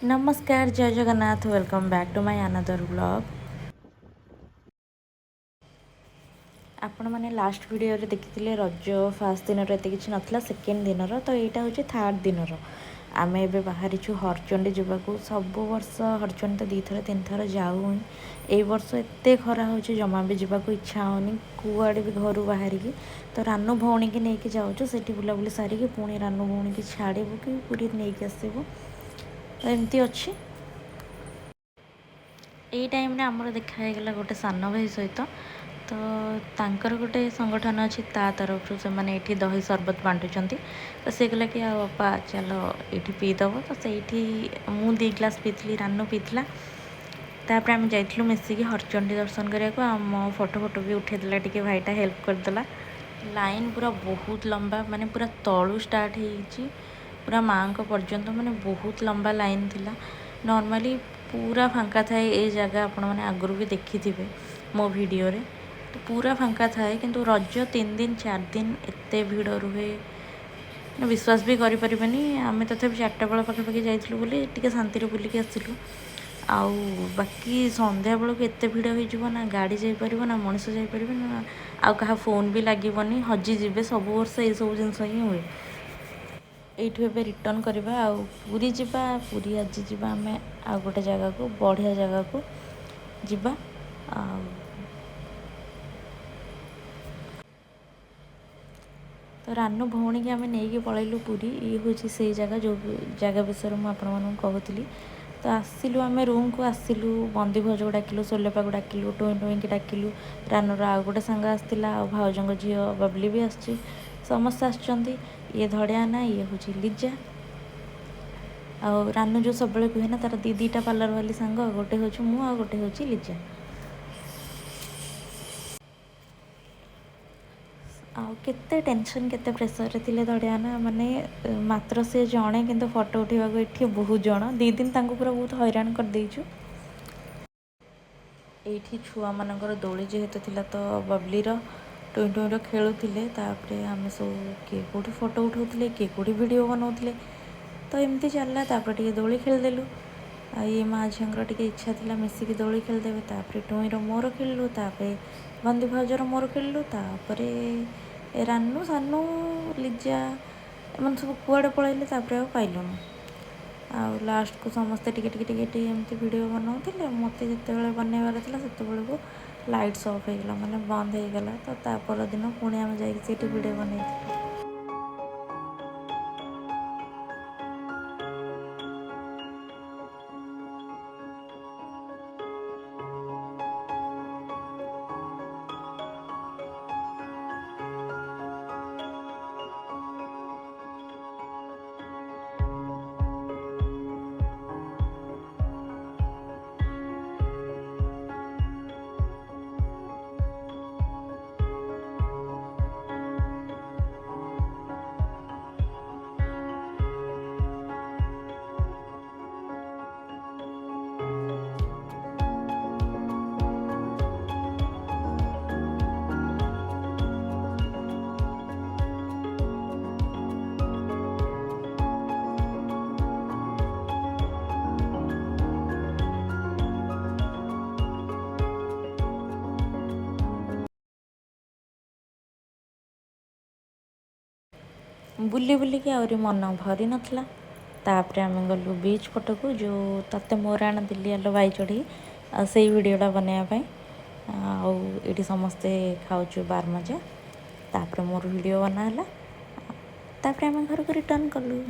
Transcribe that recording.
नमस्कार जय Jagannath welcome back to my another blog. आपण मैंने लास्ट वीडियो रे देखिथिले रज फास्ट दिन एत कि नाला सेकेंड दिन तो यहाँ हूँ थर्ड दिन आम ए बाहरी हरचंडी जावाक सब वर्ष हरचंडी तो 2 थर 3 थर जाऊ ही ए वर्ष एत खरा हो जमा भी जावाक इच्छा होनी कुआड़े भी घर बाहर की तो रानू भौणी की लेकिन जाऊँ से बुलाबुली सारिकी पुणी रानू भौणी की छाड़बू कि पूरी नहीं आसबू एमती अच्छी यही टाइम रे आमर देखागला गोटे सान भाई सहित तो तांकर गोटे संगठन अच्छी ता तरफ से मैंने ये दही सरबत बांटुंट तो सी कहला कि आपा चल ये पीदब तो सही मु 2 ग्लास पीती रानू पीला तापर आम जाइलु मिसिकी हरचंडी दर्शन करने आम फोटो फोटो भी उठेदेला टी भाईटा हेल्प करदेला। लाइन पूरा बहुत लंबा माने पूरा तलू स्टार्ट हो पूरा माँ पर्यंत माने बहुत लंबा लाइन थिला। नॉर्मली पूरा फांका थाए ये जगह आपण मैंने आगुरी भी देखी थे मो वीडियो रे तो पूरा फांका थाए किंतु रज 3 दिन 4 दिन एत भिड़ रुहे विश्वास भी करें आम तथा 4टा बेल पाखापाखि जाइलु बोली टी शांति बुलिकी आसिलु आउ बाकी संध्या बेलू एत भिड़ हो ना गाड़ी जापर ना मनीष जापर ना आउ कहा फोन भी लगभग हजिजे सब वर्ष ये सब जिन ही हुए यू ए रिटर्न करवा आउ पूरी जावा पूरी आज जावा आम आ गोटे जगह को बढ़िया जगह को जावा तो रानू भौणी की आम नहीं पलैलु पूरी ये हूँ से जगह जो जगह विषय मुझे कहूली तो आसिलु आम रूम को आसिलु बंदी भोज को डाकिलु सोलेपा को डाकिलु टुई टुई की डाकिलु रानूर आउ गोटे सांग आसला भाउजों झी बबली भी आसची समस्त आसचंती ये धड़िया ना ये हूँ लिजा आ रानू जो सब कहे ना तार दीटा पार्लर वाली सांग गोटे हूँ मु आ गोटे हूँ लिजा आउ केते टेंशन केते प्रेसर रे थिले धड़ियाना माने मात्र से जणे किंतु फोटो उठेबाक एठी बहुत जण 2 दिन तांको पूरा बहुत हैरान कर देइछु। एठी छुआ मानकर दोली जेहेतु थिला तो बबलीर टुई टुईर खेलुथिले तापरे आमे सब किए कोठी फोटो उठाउथिले किए कोठी वीडियो बनाउथिले तो एमती चलला तापरे टिके दोली खेलदेलु आ ये माँ झीर टिके इच्छा थिला मिसिकी दोली खेलदेबे तापरे टुईर मोर खेललु तापरे बंदी भाउजर मोर खेललु तापरे रानू सानू लिजा एम सब कुआड़े पलैले तापर पाइलुन आउ लास्ट को समस्ते टिके टिके टिके टिके एमती वीडियो बनाउथिले मते जेतेबेले बनैबार थिला सेतेबेले को लाइट्स ऑफ हो गला माने बंद हो गला तो तापर दिन पुणी आम जाई सेठी वीडियो बनैथिलु। बुली बुलिकी आहरी मन भरी नाला तापर आम गलु बीच फोटो को जो तते मोर आण दिल्ली आलो बाई चढ़ी से वीडियोटा बनवाई आउ समस्ते खाऊचु बार मजा तापर मोर वीडियो बनाला तापर आम घर को रिटर्न कलु।